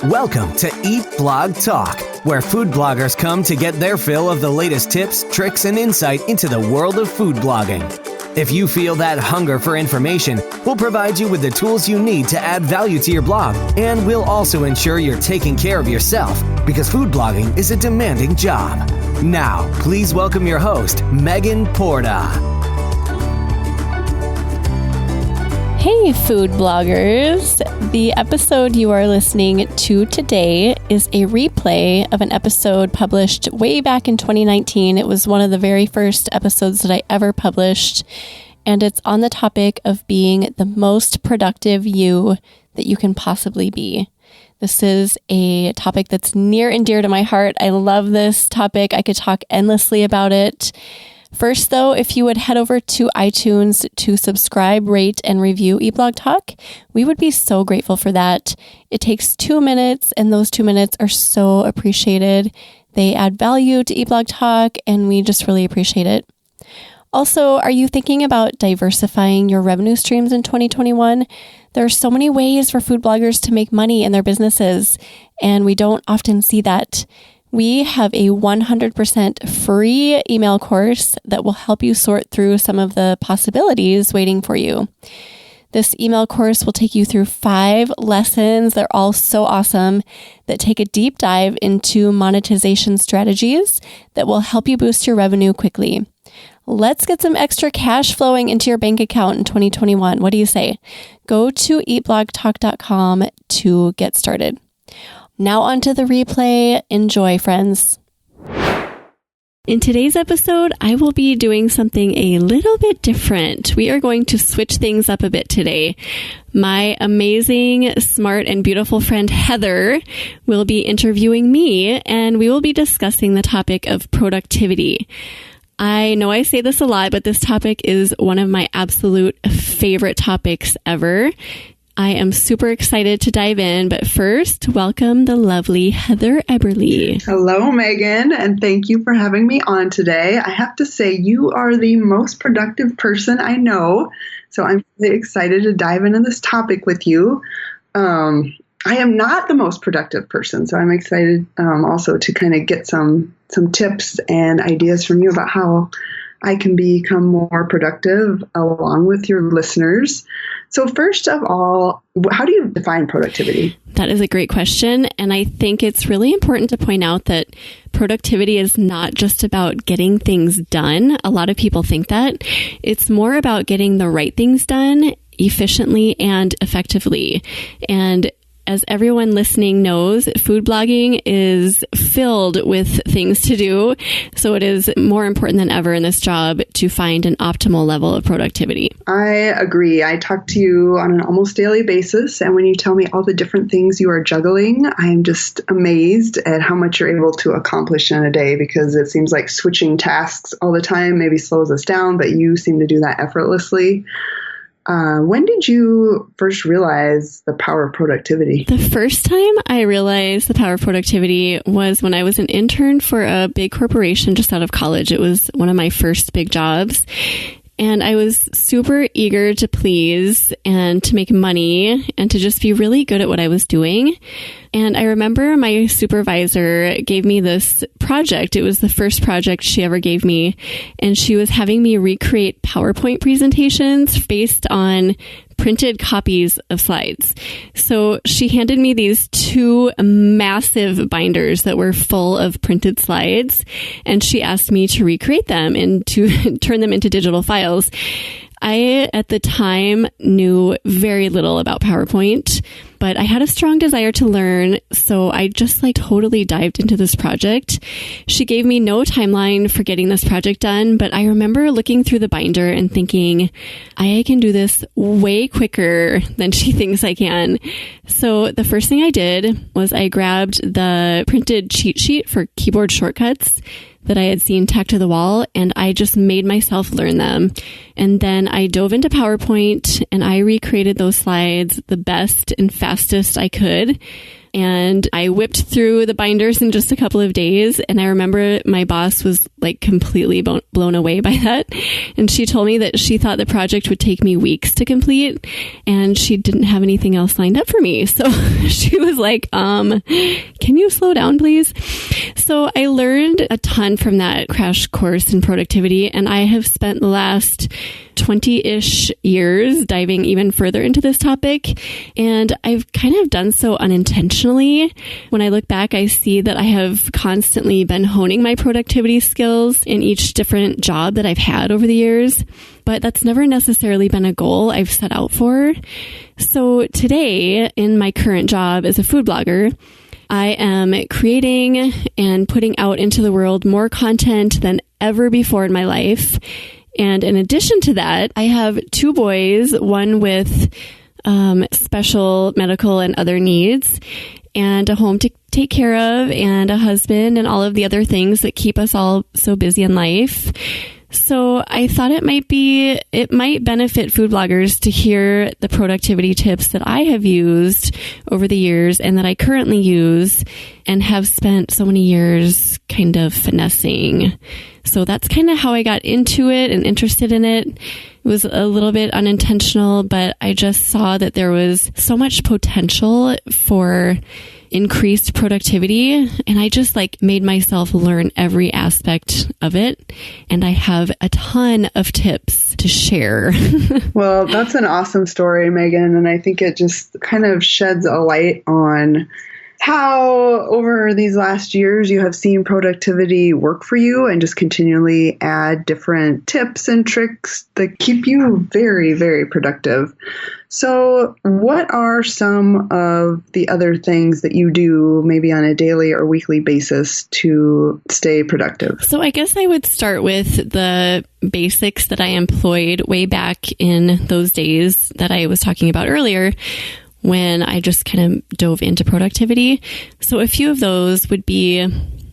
Welcome to Eat Blog Talk, where food bloggers come to get their fill of the latest tips, tricks, and insight into the world of food blogging. If you feel that hunger for information, we'll provide you with the tools you need to add value to your blog, and we'll also ensure you're taking care of yourself, because food blogging is a demanding job. Now, please welcome your host, Megan Porta. Hey, food bloggers! The episode you are listening to today is a replay of an episode published way back in 2019. It was one of the very first episodes that I ever published, and it's on the topic of being the most productive you that you can possibly be. This is a topic that's near and dear to my heart. I love this topic. I could talk endlessly about it. First, though, if you would head over to iTunes to subscribe, rate, and review eBlog Talk, we would be so grateful for that. It takes 2 minutes, and those 2 minutes are so appreciated. They add value to eBlog Talk, and we just really appreciate it. Also, are you thinking about diversifying your revenue streams in 2021? There are so many ways for food bloggers to make money in their businesses, and we don't often see that. We have a 100% free email course that will help you sort through some of the possibilities waiting for you. This email course will take you through 5 lessons. They're all so awesome that take a deep dive into monetization strategies that will help you boost your revenue quickly. Let's get some extra cash flowing into your bank account in 2021. What do you say? Go to eatblogtalk.com to get started. Now onto the replay. Enjoy, friends. In today's episode, I will be doing something a little bit different. We are going to switch things up a bit today. My amazing, smart, and beautiful friend Heather will be interviewing me, and we will be discussing the topic of productivity. I know I say this a lot, but this topic is one of my absolute favorite topics ever. I am super excited to dive in, but first, welcome the lovely Heather Eberly. Hello, Megan, and thank you for having me on today. I have to say, you are the most productive person I know, so I'm really excited to dive into this topic with you. I am not the most productive person, so I'm excited also to kind of get some tips and ideas from you about how I can become more productive along with your listeners. So first of all, how do you define productivity? That is a great question. And I think it's really important to point out that productivity is not just about getting things done. A lot of people think that. It's more about getting the right things done efficiently and effectively. And as everyone listening knows, food blogging is filled with things to do. So it is more important than ever in this job to find an optimal level of productivity. I agree. I talk to you on an almost daily basis. And when you tell me all the different things you are juggling, I'm just amazed at how much you're able to accomplish in a day, because it seems like switching tasks all the time maybe slows us down, but you seem to do that effortlessly. When did you first realize the power of productivity? The first time I realized the power of productivity was when I was an intern for a big corporation just out of college. It was one of my first big jobs. And I was super eager to please and to make money and to just be really good at what I was doing. And I remember my supervisor gave me this project. It was the first project she ever gave me. And she was having me recreate PowerPoint presentations based on printed copies of slides. So she handed me these 2 massive binders that were full of printed slides, and she asked me to recreate them and to turn them into digital files. I, at the time, knew very little about PowerPoint, but I had a strong desire to learn, so I just totally dived into this project. She gave me no timeline for getting this project done, but I remember looking through the binder and thinking, I can do this way quicker than she thinks I can. So the first thing I did was I grabbed the printed cheat sheet for keyboard shortcuts that I had seen tacked to the wall, and I just made myself learn them. And then I dove into PowerPoint and I recreated those slides the best and fastest I could. And I whipped through the binders in just a couple of days. And I remember my boss was like completely blown away by that. And she told me that she thought the project would take me weeks to complete, and she didn't have anything else lined up for me. So she was like, can you slow down, please? So I learned a ton from that crash course in productivity. And I have spent the last 20-ish years diving even further into this topic. And I've kind of done so unintentionally. When I look back, I see that I have constantly been honing my productivity skills in each different job that I've had over the years. But that's never necessarily been a goal I've set out for. So today, in my current job as a food blogger, I am creating and putting out into the world more content than ever before in my life. And in addition to that, I have 2 boys, one with special medical and other needs, and a home to take care of, and a husband, and all of the other things that keep us all so busy in life. So I thought it might benefit food bloggers to hear the productivity tips that I have used over the years and that I currently use and have spent so many years kind of finessing. So that's kind of how I got into it and interested in it. It was a little bit unintentional, but I just saw that there was so much potential for increased productivity, and I just made myself learn every aspect of it, and I have a ton of tips to share. Well, that's an awesome story, Megan, and I think it just kind of sheds a light on how over these last years you have seen productivity work for you and just continually add different tips and tricks that keep you very, very productive. So what are some of the other things that you do maybe on a daily or weekly basis to stay productive? So I guess I would start with the basics that I employed way back in those days that I was talking about earlier, when I just kind of dove into productivity. So a few of those would be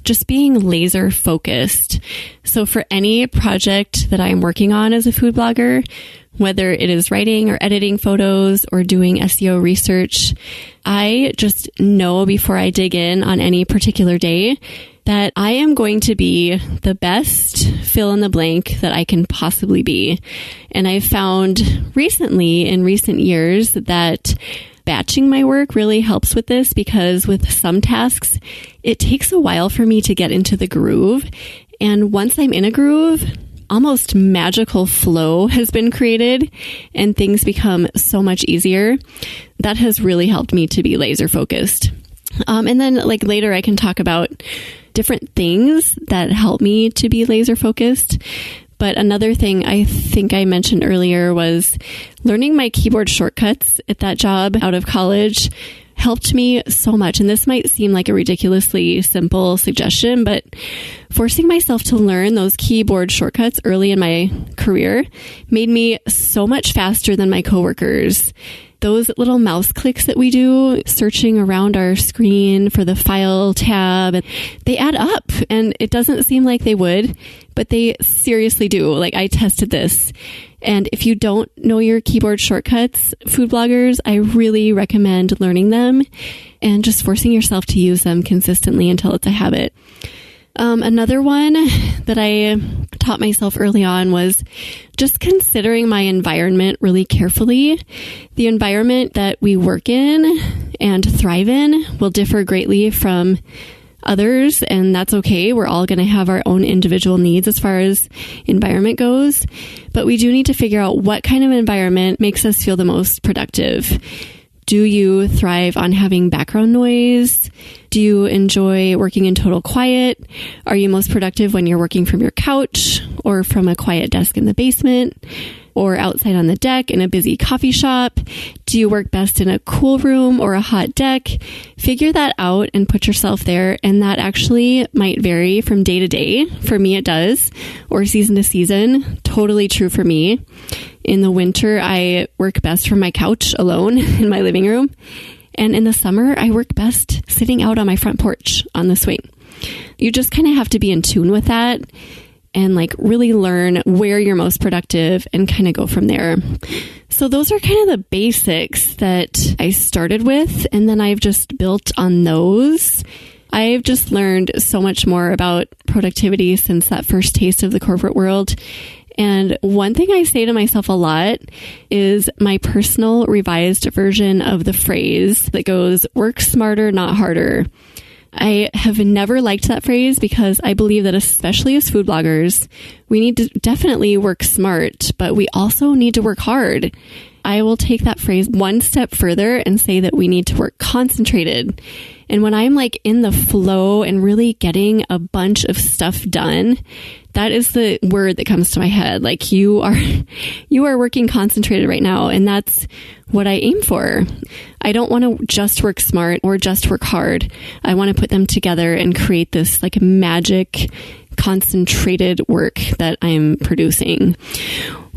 just being laser focused. So for any project that I'm working on as a food blogger, whether it is writing or editing photos or doing SEO research, I just know before I dig in on any particular day that I am going to be the best fill in the blank that I can possibly be. And I've found recently, in recent years, that batching my work really helps with this, because with some tasks, it takes a while for me to get into the groove. And once I'm in a groove, almost magical flow has been created and things become so much easier. That has really helped me to be laser focused. And then later I can talk about different things that help me to be laser focused. But another thing I think I mentioned earlier was learning my keyboard shortcuts at that job out of college helped me so much. And this might seem like a ridiculously simple suggestion, but forcing myself to learn those keyboard shortcuts early in my career made me so much faster than my coworkers. Those little mouse clicks that we do searching around our screen for the file tab, they add up, and it doesn't seem like they would, but they seriously do. I tested this. And if you don't know your keyboard shortcuts, food bloggers, I really recommend learning them and just forcing yourself to use them consistently until it's a habit. Another one that I taught myself early on was just considering my environment really carefully. The environment that we work in and thrive in will differ greatly from others, and that's okay. We're all going to have our own individual needs as far as environment goes, but we do need to figure out what kind of environment makes us feel the most productive. Do you thrive on having background noise? Do you enjoy working in total quiet? Are you most productive when you're working from your couch or from a quiet desk in the basement or outside on the deck in a busy coffee shop? Do you work best in a cool room or a hot deck? Figure that out and put yourself there. And that actually might vary from day to day. For me, it does, or season to season. Totally true for me. In the winter, I work best from my couch alone in my living room. And in the summer, I work best sitting out on my front porch on the swing. You just kind of have to be in tune with that and like really learn where you're most productive and kind of go from there. So those are kind of the basics that I started with, and then I've just built on those. I've just learned so much more about productivity since that first taste of the corporate world. And one thing I say to myself a lot is my personal revised version of the phrase that goes, work smarter, not harder. I have never liked that phrase because I believe that especially as food bloggers, we need to definitely work smart, but we also need to work hard. I will take that phrase one step further and say that we need to work concentrated. And when I'm like in the flow and really getting a bunch of stuff done, that is the word that comes to my head. Like you are working concentrated right now. And that's what I aim for. I don't want to just work smart or just work hard. I want to put them together and create this like magic concentrated work that I'm producing.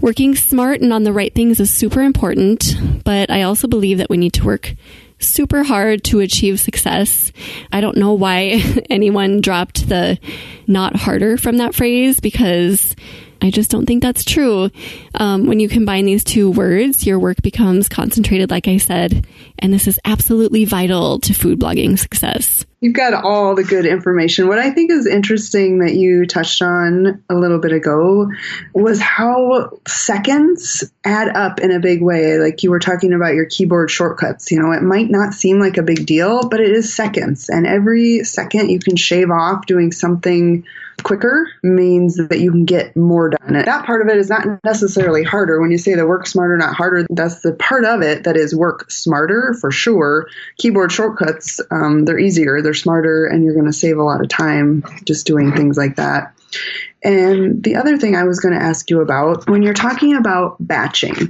Working smart and on the right things is super important, but I also believe that we need to work super hard to achieve success. I don't know why anyone dropped the not harder from that phrase, because I just don't think that's true. When you combine these two words, your work becomes concentrated, like I said, and this is absolutely vital to food blogging success. You've got all the good information. What I think is interesting that you touched on a little bit ago was how seconds add up in a big way. Like you were talking about your keyboard shortcuts. You know, it might not seem like a big deal, but it is seconds. And every second you can shave off doing something quicker means that you can get more done. That part of it is not necessarily harder. When you say the work smarter, not harder, that's the part of it that is work smarter for sure. Keyboard shortcuts, they're easier, they're smarter, and you're going to save a lot of time just doing things like that. And the other thing I was going to ask you about, when you're talking about batching,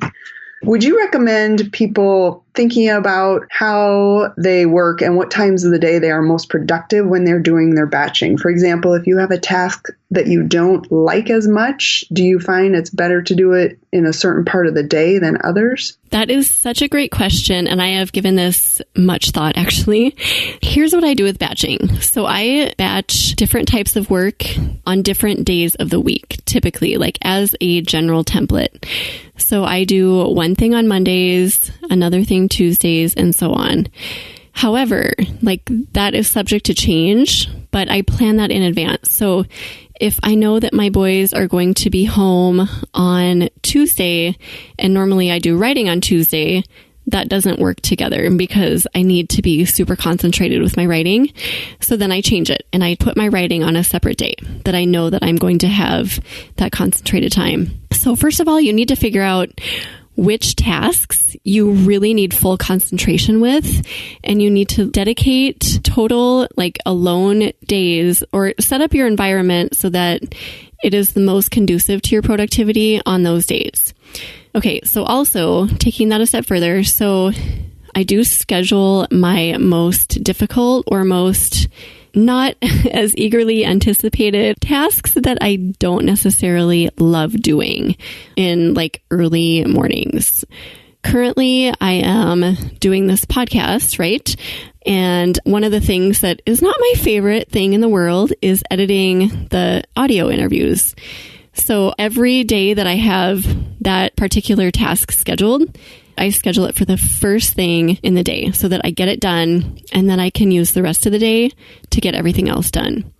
would you recommend people thinking about how they work and what times of the day they are most productive when they're doing their batching? For example, if you have a task that you don't like as much, do you find it's better to do it in a certain part of the day than others? That is such a great question, and I have given this much thought, actually. Here's what I do with batching. So I batch different types of work on different days of the week, typically, like as a general template. So I do one thing on Mondays, another thing Tuesdays, and so on. However, like that is subject to change, but I plan that in advance. So if I know that my boys are going to be home on Tuesday, and normally I do writing on Tuesday, that doesn't work together because I need to be super concentrated with my writing. So then I change it and I put my writing on a separate day that I know that I'm going to have that concentrated time. So first of all, you need to figure out which tasks you really need full concentration with, and you need to dedicate total like alone days or set up your environment so that it is the most conducive to your productivity on those days. Okay, so also taking that a step further, so I do schedule my most difficult or most not as eagerly anticipated tasks that I don't necessarily love doing in like early mornings. Currently, I am doing this podcast, right? And one of the things that is not my favorite thing in the world is editing the audio interviews. So every day that I have that particular task scheduled, I schedule it for the first thing in the day so that I get it done and then I can use the rest of the day to get everything else done.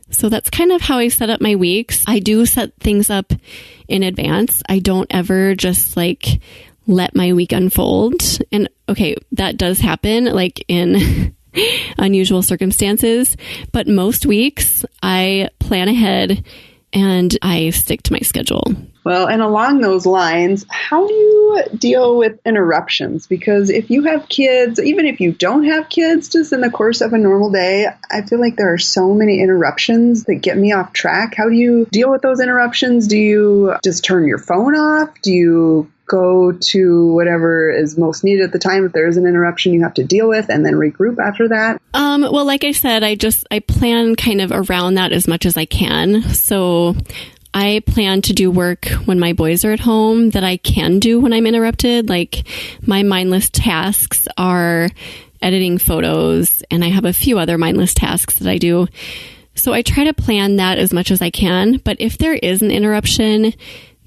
So that's kind of how I set up my weeks. I do set things up in advance. I don't ever just like let my week unfold. And okay, that does happen like in unusual circumstances, but most weeks I plan ahead and I stick to my schedule. Well, and along those lines, how do you deal with interruptions? Because if you have kids, even if you don't have kids, just in the course of a normal day, I feel like there are so many interruptions that get me off track. How do you deal with those interruptions? Do you just turn your phone off? Do you go to whatever is most needed at the time? If there is an interruption you have to deal with and then regroup after that? Well, like I said, I plan kind of around that as much as I can. So I plan to do work when my boys are at home that I can do when I'm interrupted. Like my mindless tasks are editing photos, and I have a few other mindless tasks that I do. So I try to plan that as much as I can. But if there is an interruption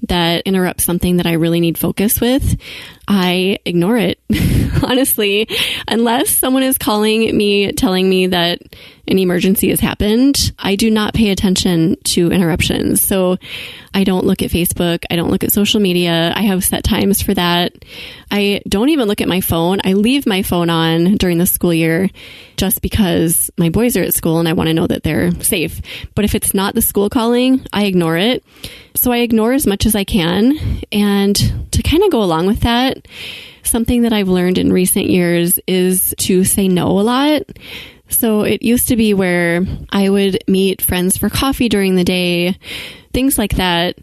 that interrupts something that I really need focus with, I ignore it. Honestly, unless someone is calling me, telling me that an emergency has happened, I do not pay attention to interruptions. So I don't look at Facebook. I don't look at social media. I have set times for that. I don't even look at my phone. I leave my phone on during the school year just because my boys are at school and I want to know that they're safe. But if it's not the school calling, I ignore it. So I ignore as much as I can. And to kind of go along with that, something that I've learned in recent years is to say no a lot. So it used to be where I would meet friends for coffee during the day, things like that.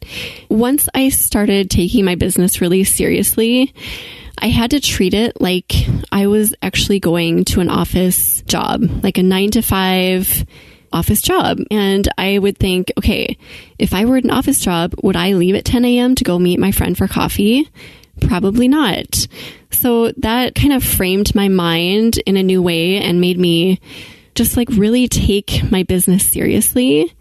Once I started taking my business really seriously, I had to treat it like I was actually going to an office job, like a 9-to-5 office job. And I would think, okay, if I were at an office job, would I leave at 10 a.m. to go meet my friend for coffee? Probably not. So that kind of framed my mind in a new way and made me just like really take my business seriously.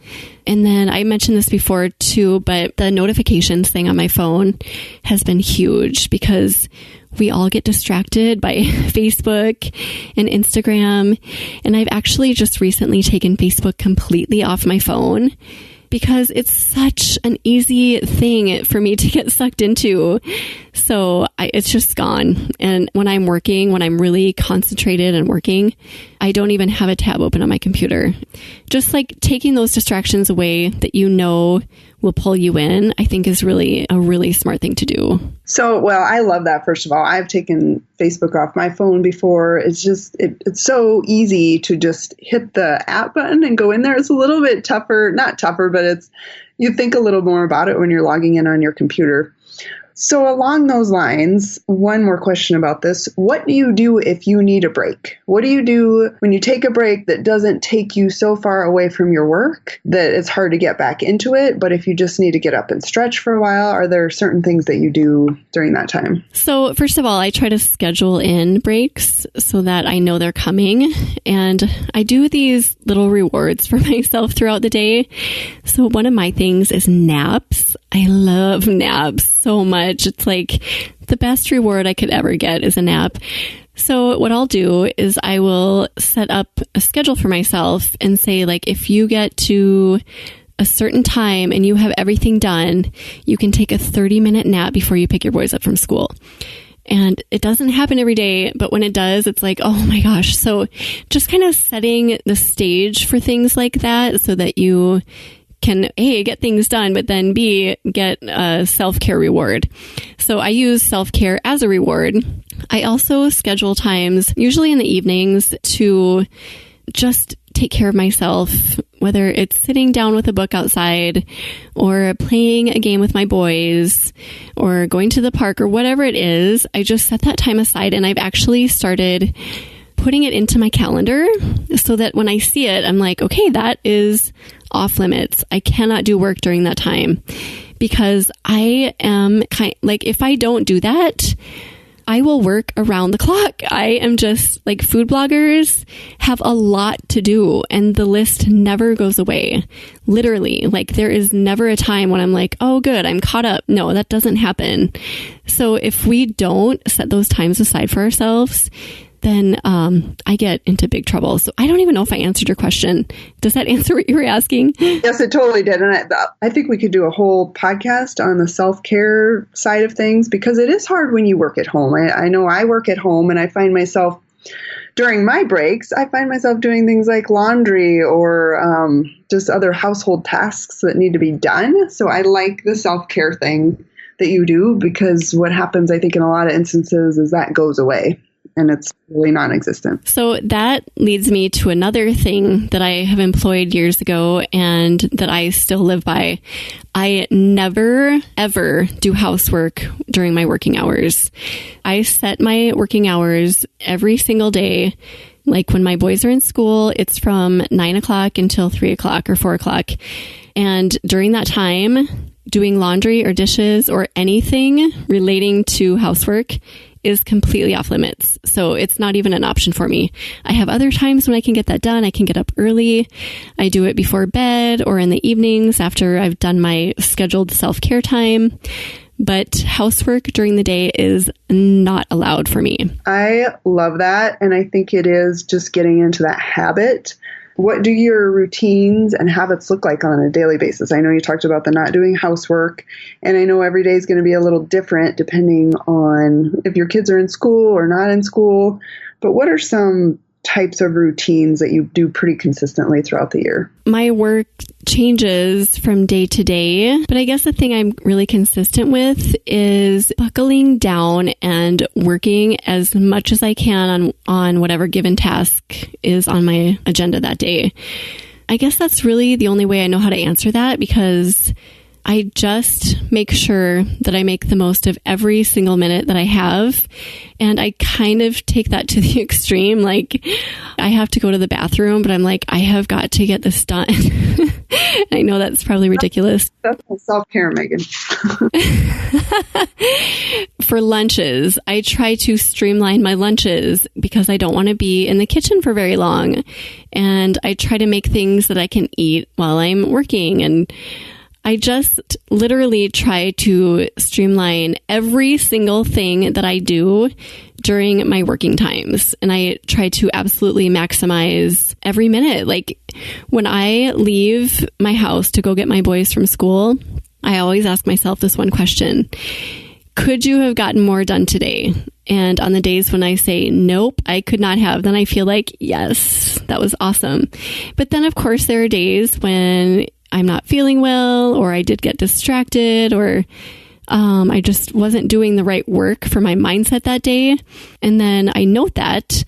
And then I mentioned this before too, but the notifications thing on my phone has been huge because we all get distracted by Facebook and Instagram. And I've actually just recently taken Facebook completely off my phone because it's such an easy thing for me to get sucked into. So it's just gone. And when I'm working, when I'm really concentrated and working, I don't even have a tab open on my computer. Just like taking those distractions away that you know will pull you in, I think is really a really smart thing to do. So, well, I love that. First of all, I've taken Facebook off my phone before. It's just, it's so easy to just hit the app button and go in there. It's a little bit tougher, not tougher, but you think a little more about it when you're logging in on your computer. So along those lines, one more question about this. What do you do if you need a break? What do you do when you take a break that doesn't take you so far away from your work that it's hard to get back into it? But if you just need to get up and stretch for a while, are there certain things that you do during that time? So first of all, I try to schedule in breaks so that I know they're coming. And I do these little rewards for myself throughout the day. So one of my things is naps. I love naps so much. It's like the best reward I could ever get is a nap. So what I'll do is I will set up a schedule for myself and say, like, if you get to a certain time and you have everything done, you can take a 30-minute nap before you pick your boys up from school. And it doesn't happen every day, but when it does, it's like, oh my gosh. So just kind of setting the stage for things like that so that you can A, get things done, but then B, get a self-care reward. So I use self-care as a reward. I also schedule times, usually in the evenings, to just take care of myself, whether it's sitting down with a book outside or playing a game with my boys or going to the park or whatever it is. I just set that time aside, and I've actually started putting it into my calendar so that when I see it, I'm like, okay, that is off limits. I cannot do work during that time because I am like, if I don't do that, I will work around the clock. I am just like, food bloggers have a lot to do and the list never goes away. Literally, like there is never a time when I'm like, oh good, I'm caught up. No, that doesn't happen. So if we don't set those times aside for ourselves, then I get into big trouble. So I don't even know if I answered your question. Does that answer what you were asking? Yes, it totally did. And I think we could do a whole podcast on the self-care side of things because it is hard when you work at home. I know I work at home and I find myself, during my breaks, I find myself doing things like laundry or just other household tasks that need to be done. So I like the self-care thing that you do because what happens, I think, in a lot of instances is that goes away. And it's really non-existent. So that leads me to another thing that I have employed years ago and that I still live by. I never, ever do housework during my working hours. I set my working hours every single day. Like when my boys are in school, it's from 9 o'clock until 3 o'clock or 4 o'clock. And during that time, doing laundry or dishes or anything relating to housework is completely off limits. So it's not even an option for me. I have other times when I can get that done. I can get up early. I do it before bed or in the evenings after I've done my scheduled self-care time. But housework during the day is not allowed for me. I love that. And I think it is just getting into that habit. What do your routines and habits look like on a daily basis? I know you talked about the not doing housework, and I know every day is going to be a little different depending on if your kids are in school or not in school. But what are some types of routines that you do pretty consistently throughout the year? My work changes from day to day, but I guess the thing I'm really consistent with is buckling down and working as much as I can on whatever given task is on my agenda that day. I guess that's really the only way I know how to answer that, because I just make sure that I make the most of every single minute that I have. And I kind of take that to the extreme. Like, I have to go to the bathroom, but I'm like, I have got to get this done. I know that's probably ridiculous. That's self-care, Megan. For lunches, I try to streamline my lunches because I don't want to be in the kitchen for very long. And I try to make things that I can eat while I'm working. And I just literally try to streamline every single thing that I do during my working times. And I try to absolutely maximize every minute. Like, when I leave my house to go get my boys from school, I always ask myself this one question: could you have gotten more done today? And on the days when I say, nope, I could not have, then I feel like, yes, that was awesome. But then, of course, there are days when I'm not feeling well, or I did get distracted, or I just wasn't doing the right work for my mindset that day. And then I note that,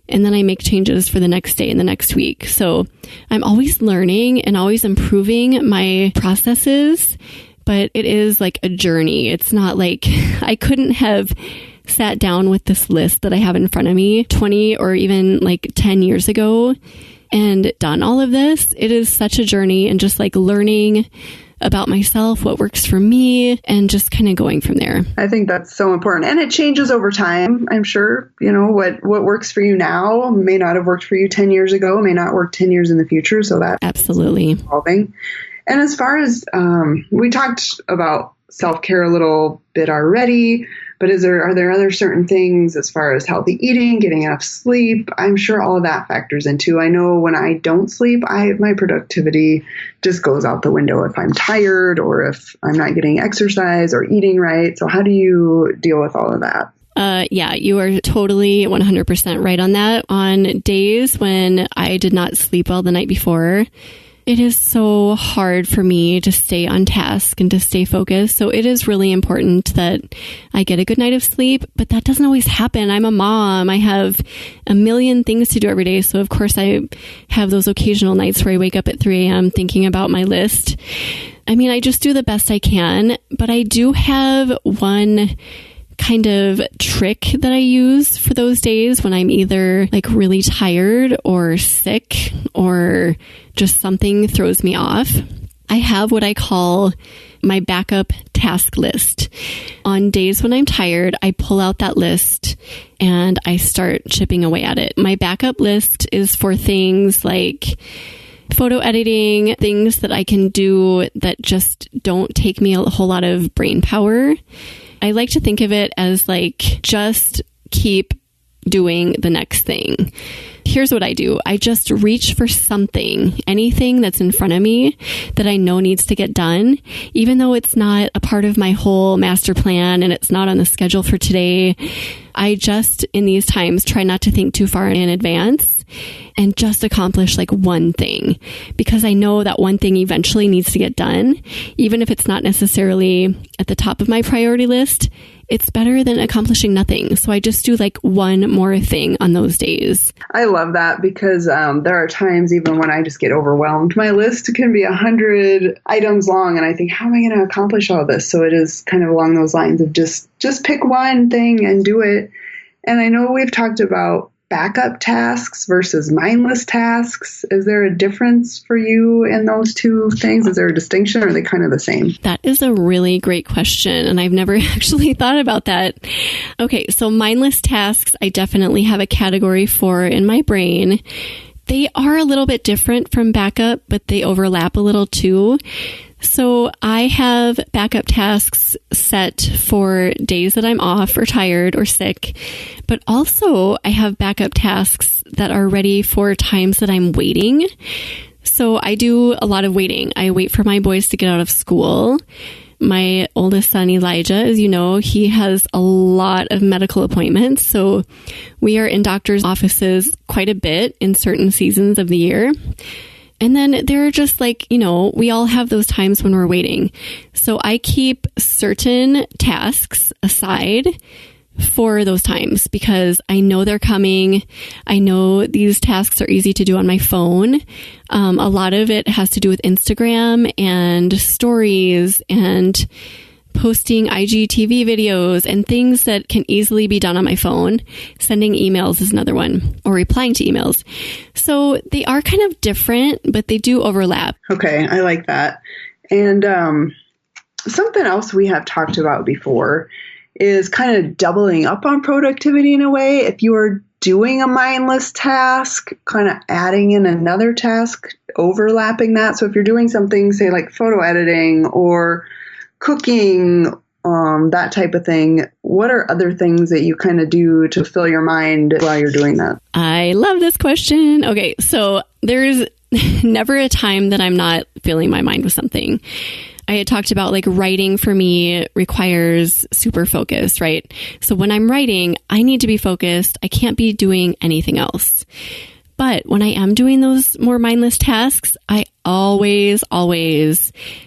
and then I make changes for the next day and the next week. So I'm always learning and always improving my processes, but it is like a journey. It's not like I couldn't have sat down with this list that I have in front of me 20 or even like 10 years ago and done all of this. It is such a journey, and just like learning about myself, what works for me, and just kind of going from there. I think that's so important. And it changes over time, I'm sure. You know, what works for you now may not have worked for you 10 years ago, may not work 10 years in the future. So that absolutely evolving. And as far as we talked about self-care a little bit already, but are there other certain things as far as healthy eating, getting enough sleep? I'm sure all of that factors into. I know when I don't sleep, my productivity just goes out the window if I'm tired or if I'm not getting exercise or eating right. So how do you deal with all of that? Yeah, you are totally 100% right on that. On days when I did not sleep well the night before, it is so hard for me to stay on task and to stay focused. So it is really important that I get a good night of sleep, but that doesn't always happen. I'm a mom. I have a million things to do every day. So of course I have those occasional nights where I wake up at 3 a.m. thinking about my list. I mean, I just do the best I can, but I do have one kind of trick that I use for those days when I'm either like really tired or sick or just something throws me off. I have what I call my backup task list. On days when I'm tired, I pull out that list and I start chipping away at it. My backup list is for things like photo editing, things that I can do that just don't take me a whole lot of brain power. I like to think of it as like, just keep doing the next thing. Here's what I do. I just reach for something, anything that's in front of me that I know needs to get done, even though it's not a part of my whole master plan and it's not on the schedule for today. I just, in these times, try not to think too far in advance and just accomplish like one thing, because I know that one thing eventually needs to get done. Even if it's not necessarily at the top of my priority list, it's better than accomplishing nothing. So I just do like one more thing on those days. I love that, because there are times even when I just get overwhelmed. My list can be 100 items long and I think, how am I going to accomplish all this? So it is kind of along those lines of just pick one thing and do it. And I know we've talked about backup tasks versus mindless tasks? Is there a difference for you in those two things? Is there a distinction, or are they kind of the same? That is a really great question, and I've never actually thought about that. Okay, so mindless tasks, I definitely have a category for in my brain. They are a little bit different from backup, but they overlap a little too. So I have backup tasks set for days that I'm off or tired or sick, but also I have backup tasks that are ready for times that I'm waiting. So I do a lot of waiting. I wait for my boys to get out of school. My oldest son, Elijah, as you know, he has a lot of medical appointments. So we are in doctor's offices quite a bit in certain seasons of the year. And then there are just like, we all have those times when we're waiting. So I keep certain tasks aside for those times because I know they're coming. I know these tasks are easy to do on my phone. A lot of it has to do with Instagram and stories and posting IGTV videos and things that can easily be done on my phone. Sending emails is another one, or replying to emails. So they are kind of different, but they do overlap. Okay, I like that. And something else we have talked about before is kind of doubling up on productivity in a way. If you are doing a mindless task, kind of adding in another task, overlapping that. So if you're doing something, say like photo editing or cooking, that type of thing, what are other things that you kind of do to fill your mind while you're doing that? I love this question. Okay, so there's never a time that I'm not filling my mind with something. I had talked about like writing for me requires super focus, right? So when I'm writing, I need to be focused. I can't be doing anything else. But when I am doing those more mindless tasks, I always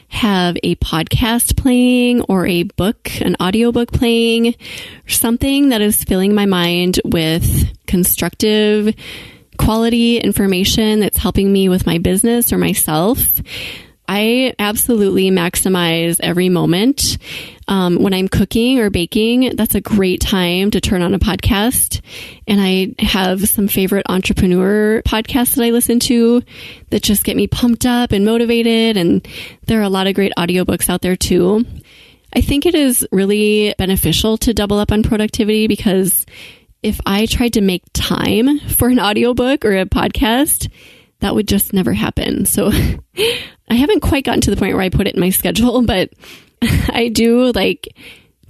have a podcast playing or a book, an audiobook playing, or something that is filling my mind with constructive, quality information that's helping me with my business or myself. I absolutely maximize every moment. When I'm cooking or baking, that's a great time to turn on a podcast. And I have some favorite entrepreneur podcasts that I listen to that just get me pumped up and motivated. And there are a lot of great audiobooks out there too. I think it is really beneficial to double up on productivity because if I tried to make time for an audiobook or a podcast, that would just never happen. So I haven't quite gotten to the point where I put it in my schedule, but I do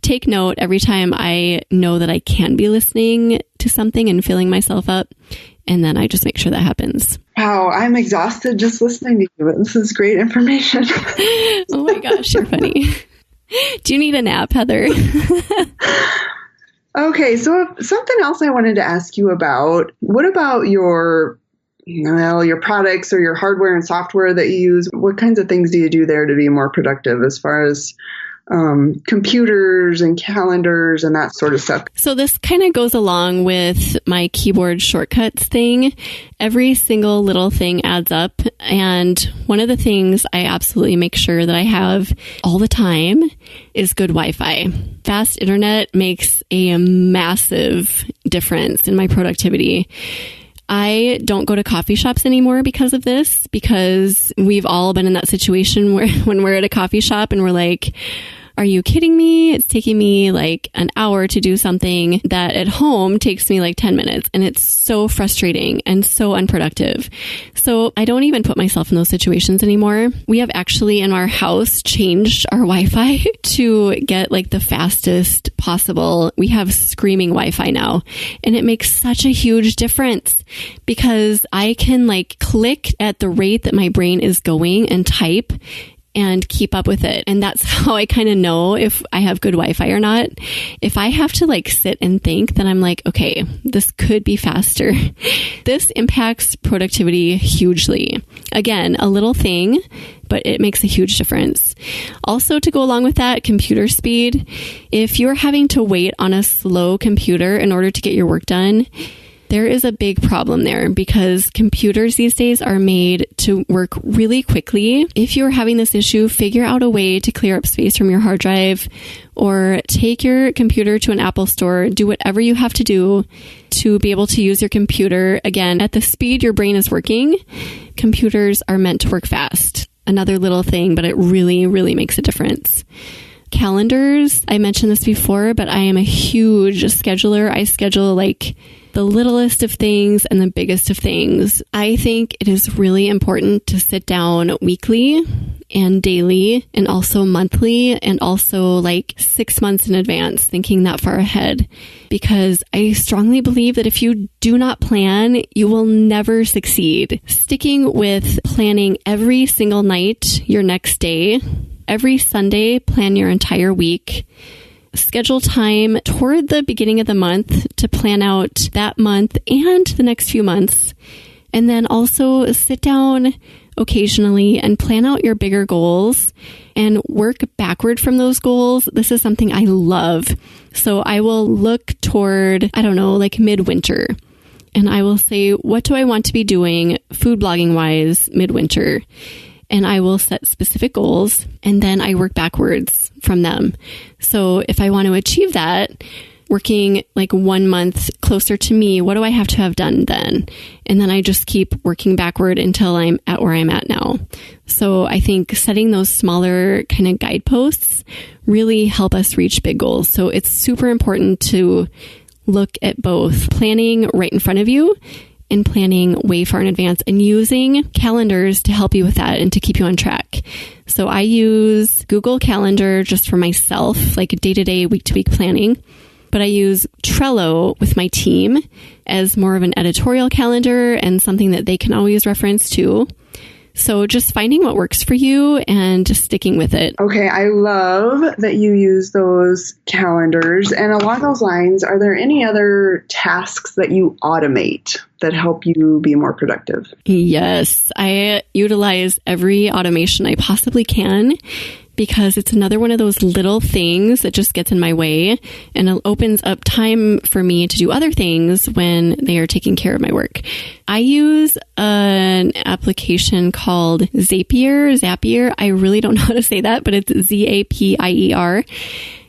take note every time I know that I can be listening to something and filling myself up. And then I just make sure that happens. Wow, I'm exhausted just listening to you. This is great information. Oh my gosh, you're funny. Do you need a nap, Heather? Okay, so something else I wanted to ask you about. What about your products or your hardware and software that you use? What kinds of things do you do there to be more productive as far as computers and calendars and that sort of stuff? So this kind of goes along with my keyboard shortcuts thing. Every single little thing adds up. And one of the things I absolutely make sure that I have all the time is good Wi-Fi. Fast internet makes a massive difference in my productivity. I don't go to coffee shops anymore because of this, because we've all been in that situation where when we're at a coffee shop and we're like, are you kidding me? It's taking me like an hour to do something that at home takes me like 10 minutes. And it's so frustrating and so unproductive. So I don't even put myself in those situations anymore. We have actually in our house changed our Wi-Fi to get like the fastest possible. We have screaming Wi-Fi now. And it makes such a huge difference because I can like click at the rate that my brain is going and type and keep up with it. And that's how I kind of know if I have good Wi-Fi or not. If I have to like sit and think, then I'm like, okay, this could be faster. This impacts productivity hugely. Again, a little thing, but it makes a huge difference. Also, to go along with that, computer speed. If you're having to wait on a slow computer in order to get your work done, There is a big problem there because computers these days are made to work really quickly. If you're having this issue, figure out a way to clear up space from your hard drive or take your computer to an Apple store, do whatever you have to do to be able to use your computer again at the speed your brain is working. Computers are meant to work fast. Another little thing, but it really, really makes a difference. Calendars, I mentioned this before, but I am a huge scheduler. I schedule like the littlest of things and the biggest of things. I think it is really important to sit down weekly and daily and also monthly and also like 6 months in advance, thinking that far ahead, because I strongly believe that if you do not plan, you will never succeed. Sticking with planning every single night, your next day, every Sunday, plan your entire week. Schedule time toward the beginning of the month to plan out that month and the next few months. And then also sit down occasionally and plan out your bigger goals and work backward from those goals. This is something I love. So I will look toward, like midwinter. And I will say, what do I want to be doing food blogging wise midwinter? And I will set specific goals and then I work backwards from them. So if I want to achieve that, working like 1 month closer to me, what do I have to have done then? And then I just keep working backward until I'm at where I'm at now. So I think setting those smaller kind of guideposts really help us reach big goals. So it's super important to look at both planning right in front of you and planning way far in advance and using calendars to help you with that and to keep you on track. So I use Google Calendar just for myself, like day-to-day, week-to-week planning. But I use Trello with my team as more of an editorial calendar and something that they can always reference to. So just finding what works for you and just sticking with it. Okay, I love that you use those calendars. And along those lines, are there any other tasks that you automate that help you be more productive? Yes, I utilize every automation I possibly can, because it's another one of those little things that just gets in my way and it opens up time for me to do other things when they are taking care of my work. I use an application called Zapier. I really don't know how to say that, but it's Zapier.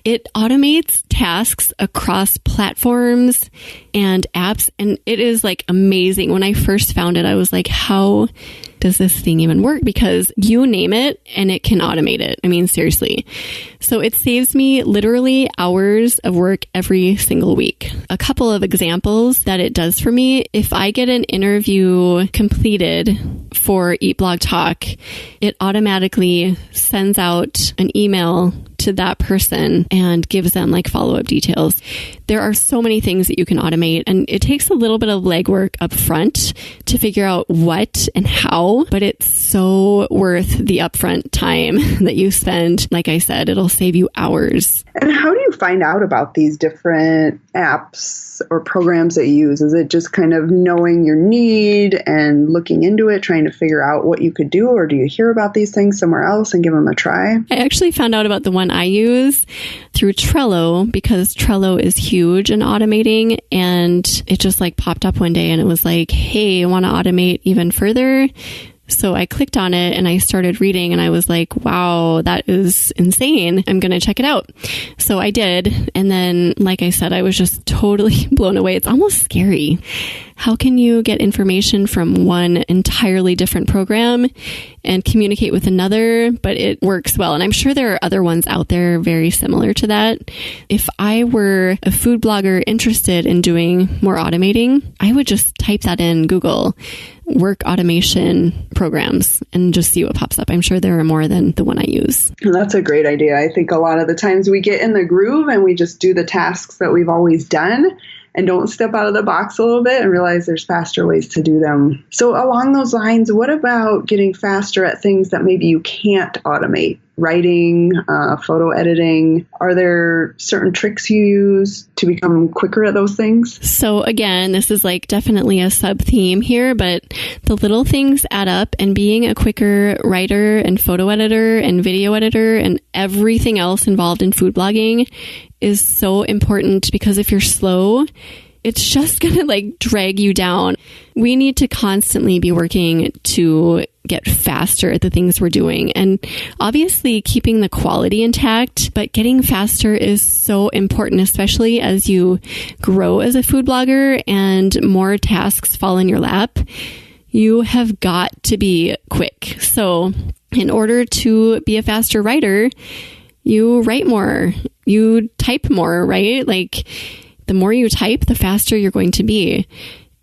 It automates tasks across platforms and apps, and it is like amazing. When I first found it, I was like, how does this thing even work? Because you name it and it can automate it. I mean, seriously. So it saves me literally hours of work every single week. A couple of examples that it does for me. If I get an interview completed for Eat Blog Talk, it automatically sends out an email to that person and gives them like follow-up details. There are so many things that you can automate, and it takes a little bit of legwork up front to figure out what and how, but it's so worth the upfront time that you spend. Like I said, it'll save you hours. And how do you find out about these different apps or programs that you use? Is it just kind of knowing your need and looking into it, trying to figure out what you could do, or do you hear about these things somewhere else and give them a try? I actually found out about the one I use through Trello, because Trello is huge in automating, and it just like popped up one day and it was like, hey, I want to automate even further. So I clicked on it and I started reading and I was like, wow, that is insane. I'm going to check it out. So I did. And then, like I said, I was just totally blown away. It's almost scary. How can you get information from one entirely different program and communicate with another, but it works well? And I'm sure there are other ones out there very similar to that. If I were a food blogger interested in doing more automating, I would just type that in Google, work automation programs, and just see what pops up. I'm sure there are more than the one I use. That's a great idea. I think a lot of the times we get in the groove and we just do the tasks that we've always done and don't step out of the box a little bit and realize there's faster ways to do them. So along those lines, what about getting faster at things that maybe you can't automate? Writing, photo editing. Are there certain tricks you use to become quicker at those things? So again, this is like definitely a sub theme here, but the little things add up, and being a quicker writer and photo editor and video editor and everything else involved in food blogging is so important, because if you're slow, it's just going to like drag you down. We need to constantly be working to get faster at the things we're doing, and obviously keeping the quality intact, but getting faster is so important, especially as you grow as a food blogger and more tasks fall in your lap. You have got to be quick. So in order to be a faster writer, you write more, you type more, right? Like the more you type, the faster you're going to be.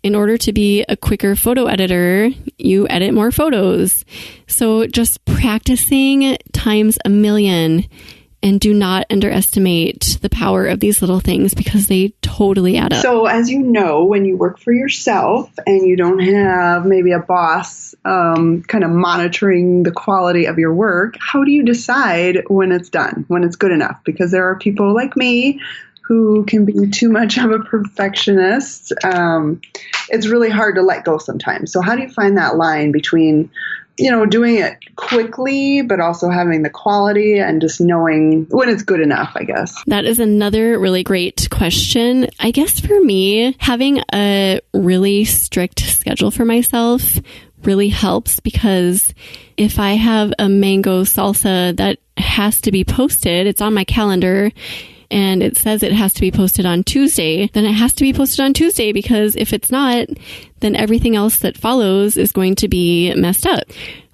In order to be a quicker photo editor, you edit more photos. So just practicing times a million, and do not underestimate the power of these little things because they totally add up. So as you know, when you work for yourself and you don't have maybe a boss kind of monitoring the quality of your work, how do you decide when it's done, when it's good enough? Because there are people like me who can be too much of a perfectionist. It's really hard to let go sometimes. So how do you find that line between, doing it quickly, but also having the quality and just knowing when it's good enough, I guess? That is another really great question. I guess for me, having a really strict schedule for myself really helps, because if I have a mango salsa that has to be posted, it's on my calendar, and it says it has to be posted on Tuesday, then it has to be posted on Tuesday, because if it's not, then everything else that follows is going to be messed up.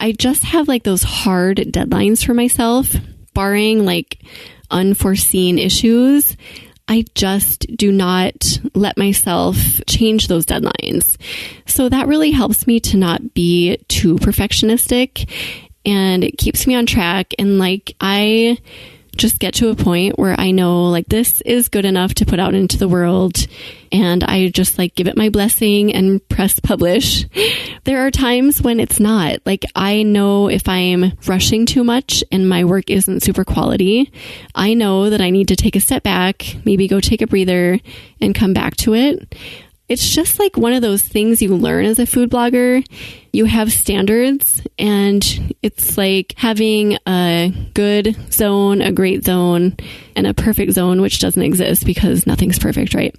I just have like those hard deadlines for myself, barring like unforeseen issues. I just do not let myself change those deadlines. So that really helps me to not be too perfectionistic, and it keeps me on track. And like, I just get to a point where I know like this is good enough to put out into the world, and I just like give it my blessing and press publish. There are times when it's not. Like, I know if I'm rushing too much and my work isn't super quality, I know that I need to take a step back, maybe go take a breather and come back to it. It's just like one of those things you learn as a food blogger. You have standards, and it's like having a good zone, a great zone, and a perfect zone, which doesn't exist because nothing's perfect, right?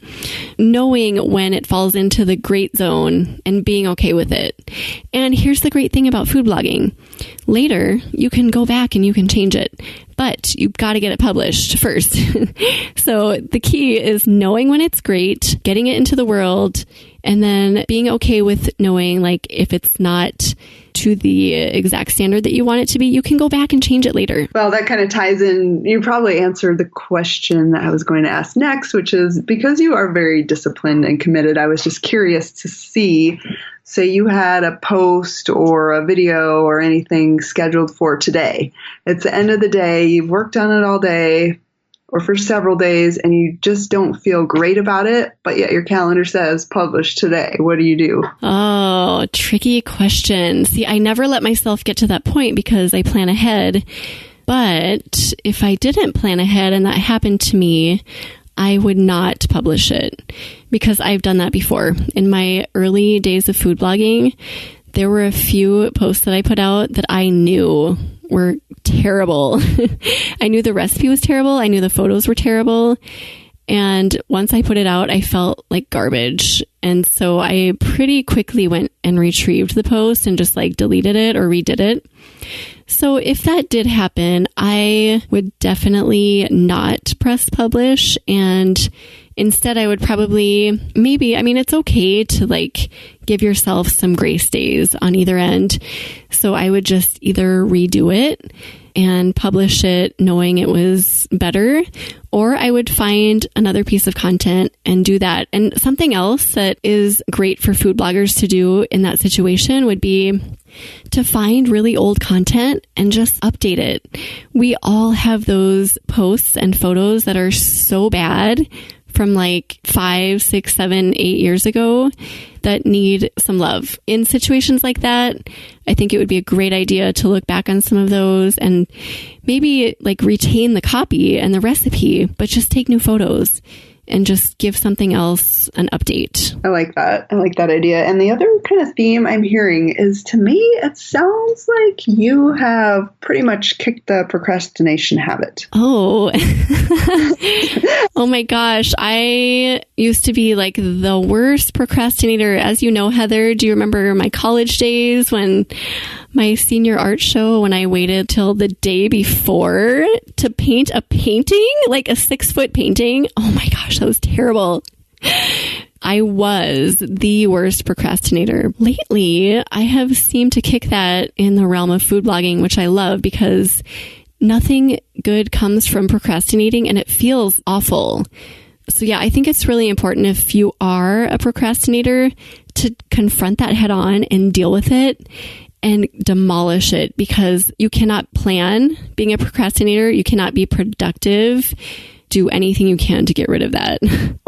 Knowing when it falls into the great zone and being okay with it. And here's the great thing about food blogging. Later, you can go back and you can change it, but you've got to get it published first. So the key is knowing when it's great, getting it into the world, and then being okay with knowing like if it's not to the exact standard that you want it to be, you can go back and change it later. Well, that kind of ties in. You probably answered the question that I was going to ask next, which is, because you are very disciplined and committed, I was just curious to see, say you had a post or a video or anything scheduled for today. It's the end of the day, you've worked on it all day or for several days, and you just don't feel great about it, but yet your calendar says publish today. What do you do? Oh, tricky question. See, I never let myself get to that point because I plan ahead. But if I didn't plan ahead and that happened to me, I would not publish it, because I've done that before. In my early days of food blogging, there were a few posts that I put out that I knew were terrible. I knew the recipe was terrible. I knew the photos were terrible. And once I put it out, I felt like garbage. And so I pretty quickly went and retrieved the post and just like deleted it or redid it. So if that did happen, I would definitely not press publish, and instead I would probably it's okay to like give yourself some grace days on either end. So I would just either redo it and publish it knowing it was better, or I would find another piece of content and do that. And something else that is great for food bloggers to do in that situation would be to find really old content and just update it. We all have those posts and photos that are so bad from like 5, 6, 7, 8 years ago that need some love. In situations like that, I think it would be a great idea to look back on some of those and maybe like retain the copy and the recipe, but just take new photos. and just give something else an update. I like that. I like that idea. And the other kind of theme I'm hearing is, to me, it sounds like you have pretty much kicked the procrastination habit. Oh, oh my gosh. I used to be like the worst procrastinator. As you know, Heather, do you remember my college days when my senior art show, when I waited till the day before to paint a painting, like a 6-foot painting? Oh my gosh, that was terrible. I was the worst procrastinator. Lately, I have seemed to kick that in the realm of food blogging, which I love because nothing good comes from procrastinating and it feels awful. So yeah, I think it's really important, if you are a procrastinator, to confront that head on and deal with it and demolish it, because you cannot plan being a procrastinator. You cannot be productive. Do anything you can to get rid of that.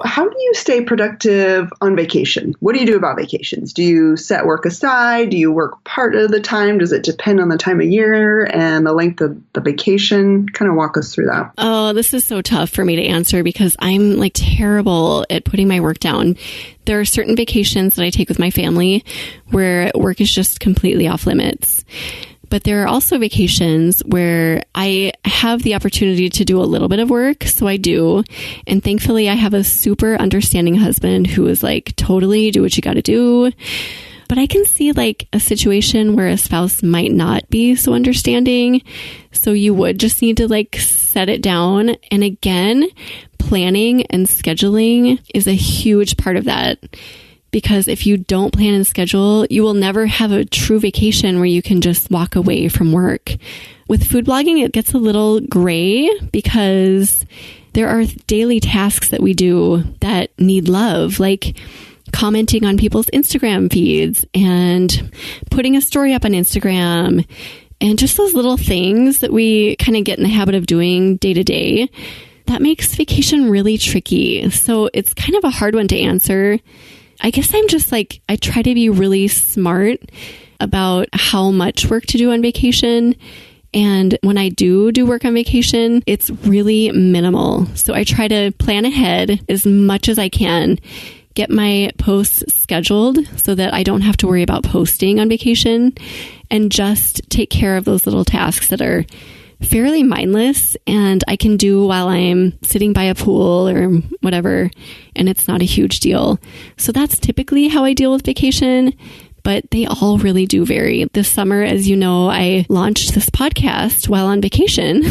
How do you stay productive on vacation? What do you do about vacations? Do you set work aside? Do you work part of the time? Does it depend on the time of year and the length of the vacation? Kind of walk us through that. Oh, this is so tough for me to answer because I'm like terrible at putting my work down. There are certain vacations that I take with my family where work is just completely off limits. But there are also vacations where I have the opportunity to do a little bit of work. So I do. And thankfully, I have a super understanding husband who is like, totally do what you got to do. But I can see like a situation where a spouse might not be so understanding. So you would just need to like set it down. And again, planning and scheduling is a huge part of that. Because if you don't plan and schedule, you will never have a true vacation where you can just walk away from work. With food blogging, it gets a little gray because there are daily tasks that we do that need love, like commenting on people's Instagram feeds and putting a story up on Instagram, and just those little things that we kind of get in the habit of doing day to day. That makes vacation really tricky. So it's kind of a hard one to answer. I guess I'm just like, I try to be really smart about how much work to do on vacation. And when I do work on vacation, it's really minimal. So I try to plan ahead as much as I can, get my posts scheduled so that I don't have to worry about posting on vacation, and just take care of those little tasks that are fairly mindless and I can do while I'm sitting by a pool or whatever, and it's not a huge deal. So that's typically how I deal with vacation, but they all really do vary. This summer, as you know, I launched this podcast while on vacation,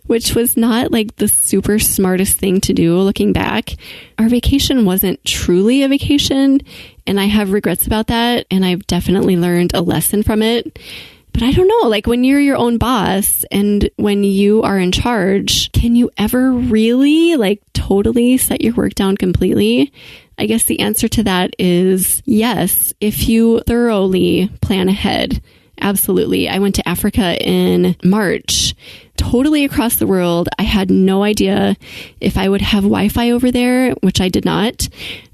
which was not like the super smartest thing to do looking back. Our vacation wasn't truly a vacation, and I have regrets about that, and I've definitely learned a lesson from it. But I don't know, like when you're your own boss and when you are in charge, can you ever really like totally set your work down completely? I guess the answer to that is yes, if you thoroughly plan ahead. Absolutely. I went to Africa in March, totally across the world. I had no idea if I would have Wi-Fi over there, which I did not.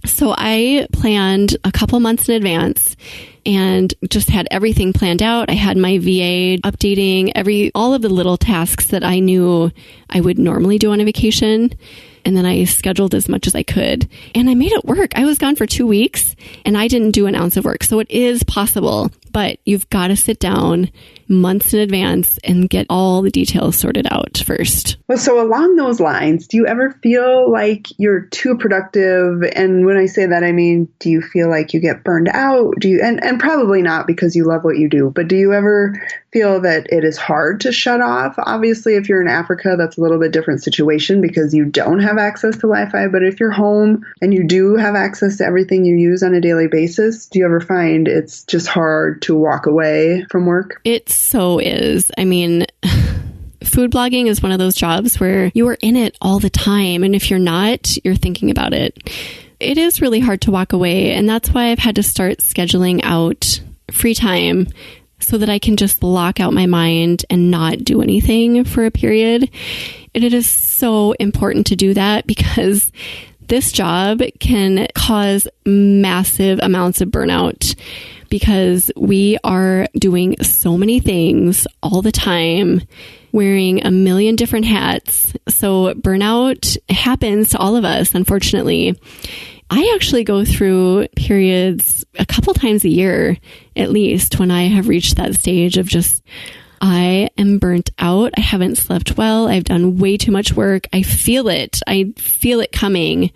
So I planned a couple months in advance and just had everything planned out. I had my VA updating all of the little tasks that I knew I would normally do on a vacation. And then I scheduled as much as I could. And I made it work. I was gone for 2 weeks and I didn't do an ounce of work. So it is possible, but you've got to sit down months in advance and get all the details sorted out first. Well, so along those lines, do you ever feel like you're too productive? And when I say that, I mean, do you feel like you get burned out? Do you, and probably not because you love what you do, but do you ever feel that it is hard to shut off? Obviously, if you're in Africa, that's a little bit different situation because you don't have access to Wi-Fi. But if you're home and you do have access to everything you use on a daily basis, do you ever find it's just hard to walk away from work? It so is. I mean, food blogging is one of those jobs where you are in it all the time. And if you're not, you're thinking about it. It is really hard to walk away. And that's why I've had to start scheduling out free time so that I can just block out my mind and not do anything for a period. And it is so important to do that because this job can cause massive amounts of burnout. because we are doing so many things all the time, wearing a million different hats. So burnout happens to all of us, unfortunately. I actually go through periods a couple times a year, at least, when I have reached that stage of just, I am burnt out. I haven't slept well. I've done way too much work. I feel it. I feel it coming.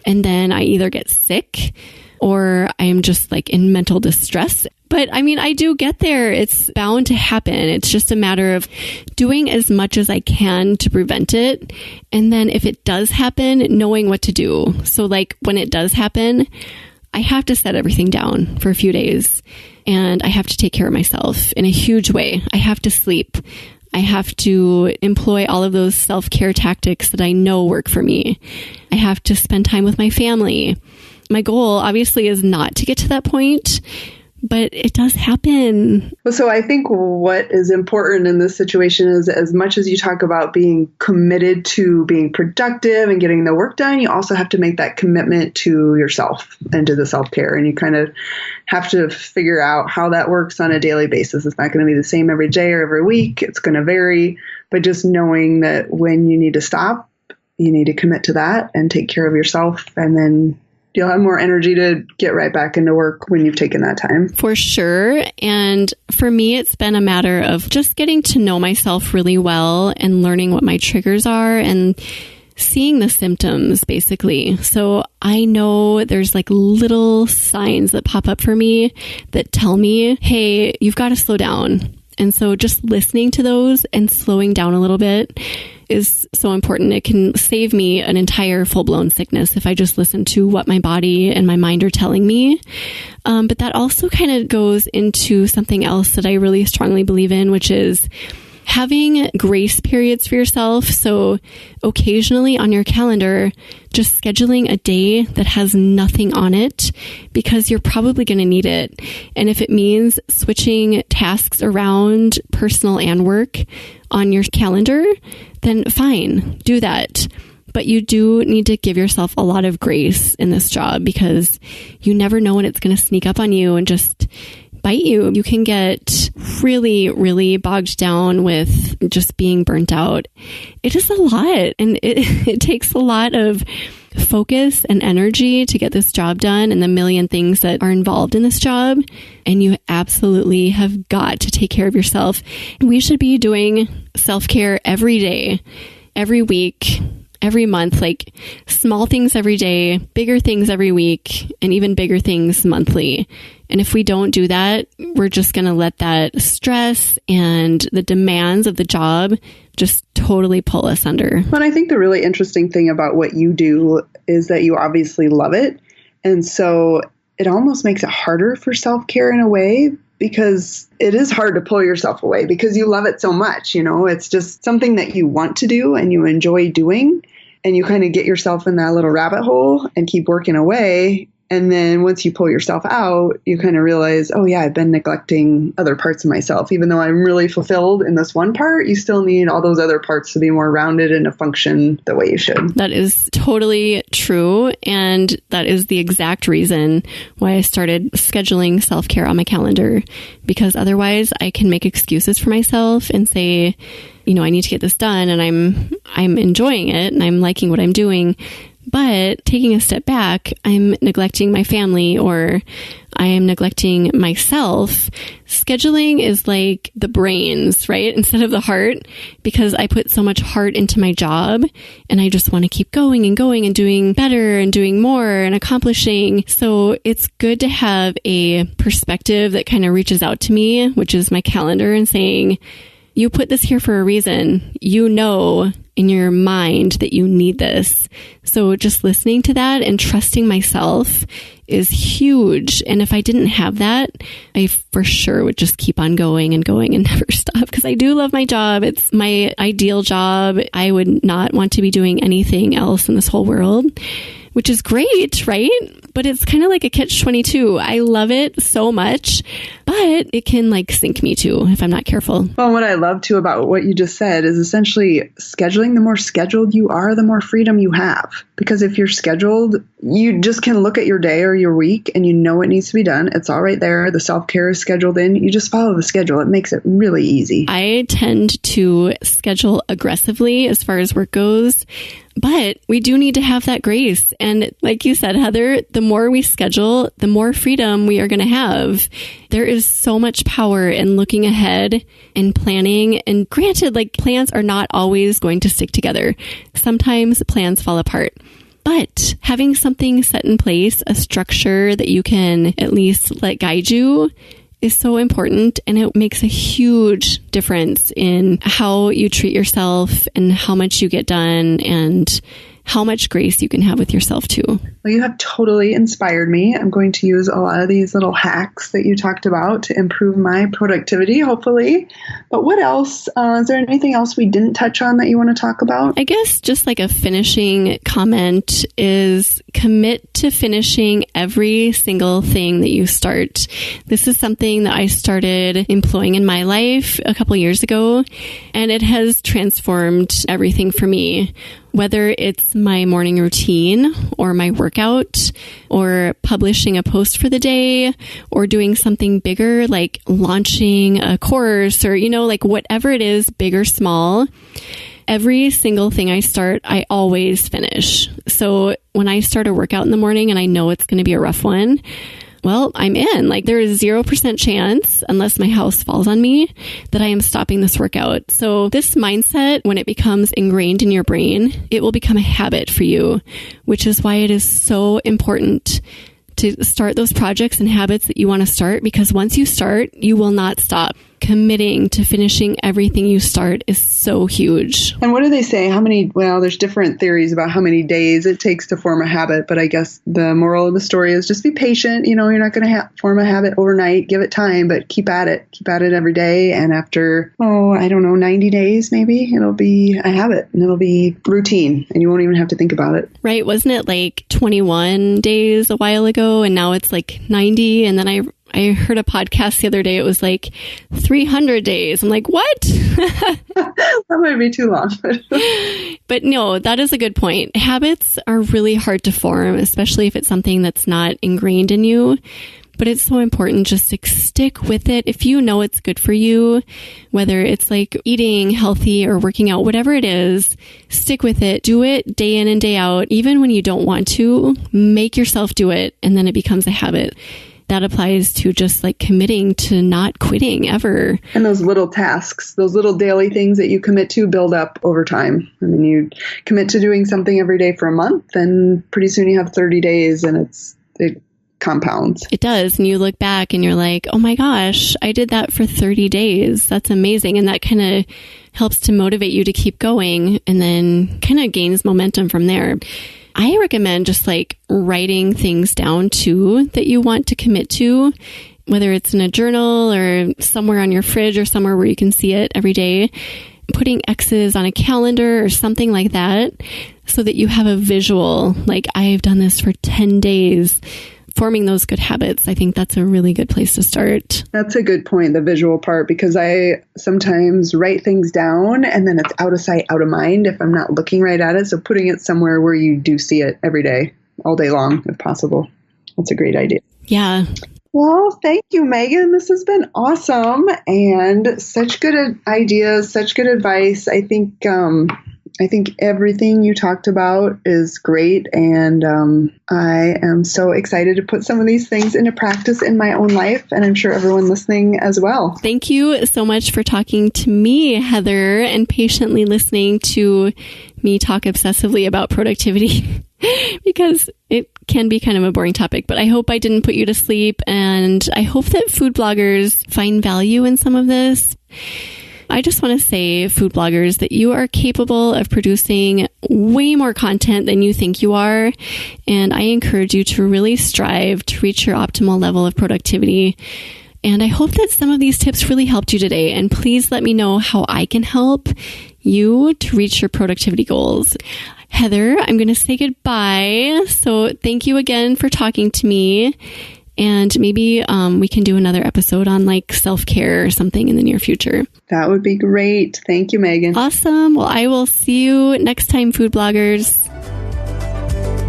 And then I either get sick or I'm just like in mental distress. But I mean, I do get there. It's bound to happen. It's just a matter of doing as much as I can to prevent it. And then if it does happen, knowing what to do. So like when it does happen, I have to set everything down for a few days and I have to take care of myself in a huge way. I have to sleep. I have to employ all of those self-care tactics that I know work for me. I have to spend time with my family. My goal obviously is not to get to that point, but it does happen. So I think what is important in this situation is, as much as you talk about being committed to being productive and getting the work done, you also have to make that commitment to yourself and to the self-care. And you kind of have to figure out how that works on a daily basis. It's not going to be the same every day or every week. It's going to vary. But just knowing that when you need to stop, you need to commit to that and take care of yourself, and then you'll have more energy to get right back into work when you've taken that time. For sure. And for me, it's been a matter of just getting to know myself really well and learning what my triggers are and seeing the symptoms, basically. So I know there's like little signs that pop up for me that tell me, hey, you've got to slow down. And so just listening to those and slowing down a little bit is so important. It can save me an entire full-blown sickness if I just listen to what my body and my mind are telling me. But that also kind of goes into something else that I really strongly believe in, which is having grace periods for yourself. So occasionally on your calendar, just scheduling a day that has nothing on it, because you're probably going to need it. And if it means switching tasks around, personal and work, on your calendar, then fine, do that. But you do need to give yourself a lot of grace in this job, because you never know when it's going to sneak up on you and just bite you. You can get really, really bogged down with just being burnt out. It is a lot, and it takes a lot of focus and energy to get this job done and the million things that are involved in this job. And you absolutely have got to take care of yourself. We should be doing self-care every day, every week, every month, like small things every day, bigger things every week, and even bigger things monthly. And if we don't do that, we're just going to let that stress and the demands of the job just totally pull us under. But I think the really interesting thing about what you do is that you obviously love it. And so it almost makes it harder for self-care in a way, because it is hard to pull yourself away because you love it so much. You know, it's just something that you want to do and you enjoy doing, and you kind of get yourself in that little rabbit hole and keep working away. And then once you pull yourself out, you kind of realize, oh yeah, I've been neglecting other parts of myself. Even though I'm really fulfilled in this one part, you still need all those other parts to be more rounded and to function the way you should. That is totally true. And that is the exact reason why I started scheduling self-care on my calendar, because otherwise I can make excuses for myself and say, you know, I need to get this done, and I'm enjoying it and I'm liking what I'm doing. But taking a step back, I'm neglecting my family, or I am neglecting myself. Scheduling is like the brains, right? Instead of the heart, because I put so much heart into my job and I just want to keep going and going and doing better and doing more and accomplishing. So it's good to have a perspective that kind of reaches out to me, which is my calendar, and saying, you put this here for a reason. You know in your mind that you need this. So just listening to that and trusting myself is huge. And if I didn't have that, I for sure would just keep on going and going and never stop, because I do love my job. It's my ideal job. I would not want to be doing anything else in this whole world, which is great, right? But it's kind of like a catch-22. I love it so much, but it can like sink me too if I'm not careful. Well, what I love too about what you just said is essentially scheduling. The more scheduled you are, the more freedom you have. Because if you're scheduled you just can look at your day or your week and you know what needs to be done. It's all right there. The self-care is scheduled in. You just follow the schedule. It makes it really easy. I tend to schedule aggressively as far as work goes, but we do need to have that grace. And like you said, Heather, the more we schedule, the more freedom we are going to have. There is so much power in looking ahead and planning. And granted, like plans are not always going to stick together. Sometimes plans fall apart. But having something set in place, a structure that you can at least let guide you, is so important. And it makes a huge difference in how you treat yourself and how much you get done and how much grace you can have with yourself too. Well, you have totally inspired me. I'm going to use a lot of these little hacks that you talked about to improve my productivity, hopefully. But what else? Is there anything else we didn't touch on that you want to talk about? I guess just like a finishing comment is commit to finishing every single thing that you start. This is something that I started employing in my life a couple years ago, and it has transformed everything for me. Whether it's my morning routine or my workout or publishing a post for the day or doing something bigger like launching a course or, like whatever it is, big or small, every single thing I start, I always finish. So when I start a workout in the morning and I know it's going to be a rough one, well, I'm in. Like there is 0% chance, unless my house falls on me, that I am stopping this workout. So this mindset, when it becomes ingrained in your brain, it will become a habit for you, which is why it is so important to start those projects and habits that you want to start, because once you start, you will not stop. Committing to finishing everything you start is so huge. And what do they say? There's different theories about how many days it takes to form a habit, but I guess the moral of the story is just be patient. You're not going to form a habit overnight. Give it time, but keep at it. Keep at it every day. And after, 90 days, maybe it'll be a habit and it'll be routine and you won't even have to think about it. Right. Wasn't it like 21 days a while ago? And now it's like 90. And then I heard a podcast the other day. It was like 300 days. I'm like, what? That might be too long. But no, that is a good point. Habits are really hard to form, especially if it's something that's not ingrained in you. But it's so important just to stick with it. If you know it's good for you, whether it's like eating healthy or working out, whatever it is, stick with it. Do it day in and day out. Even when you don't want to, make yourself do it. And then it becomes a habit. That applies to just like committing to not quitting ever. And those little tasks, those little daily things that you commit to build up over time. I mean, you commit to doing something every day for a month, and pretty soon you have 30 days and it compounds. It does. And you look back and you're like, oh my gosh, I did that for 30 days. That's amazing. And that kind of helps to motivate you to keep going and then kind of gains momentum from there. I recommend just like writing things down too that you want to commit to, whether it's in a journal or somewhere on your fridge or somewhere where you can see it every day, putting X's on a calendar or something like that so that you have a visual, like I've done this for 10 days. Forming those good habits, I think that's a really good place to start. That's a good point, the visual part, because I sometimes write things down and then it's out of sight, out of mind if I'm not looking right at it. So putting it somewhere where you do see it every day, all day long, if possible. That's a great idea. Yeah. Well, thank you, Megan. This has been awesome and such good ideas, such good advice. I think everything you talked about is great, and I am so excited to put some of these things into practice in my own life, and I'm sure everyone listening as well. Thank you so much for talking to me, Heather, and patiently listening to me talk obsessively about productivity because it can be kind of a boring topic, but I hope I didn't put you to sleep, and I hope that food bloggers find value in some of this. I just want to say, food bloggers, that you are capable of producing way more content than you think you are. And I encourage you to really strive to reach your optimal level of productivity. And I hope that some of these tips really helped you today. And please let me know how I can help you to reach your productivity goals. Heather, I'm going to say goodbye. So thank you again for talking to me. And maybe we can do another episode on like self-care or something in the near future. That would be great. Thank you, Megan. Awesome. Well, I will see you next time, food bloggers.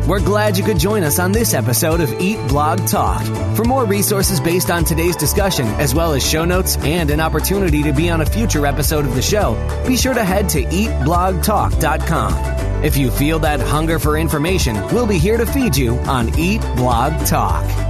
We're glad you could join us on this episode of Eat Blog Talk. For more resources based on today's discussion, as well as show notes and an opportunity to be on a future episode of the show, be sure to head to eatblogtalk.com. If you feel that hunger for information, we'll be here to feed you on Eat Blog Talk.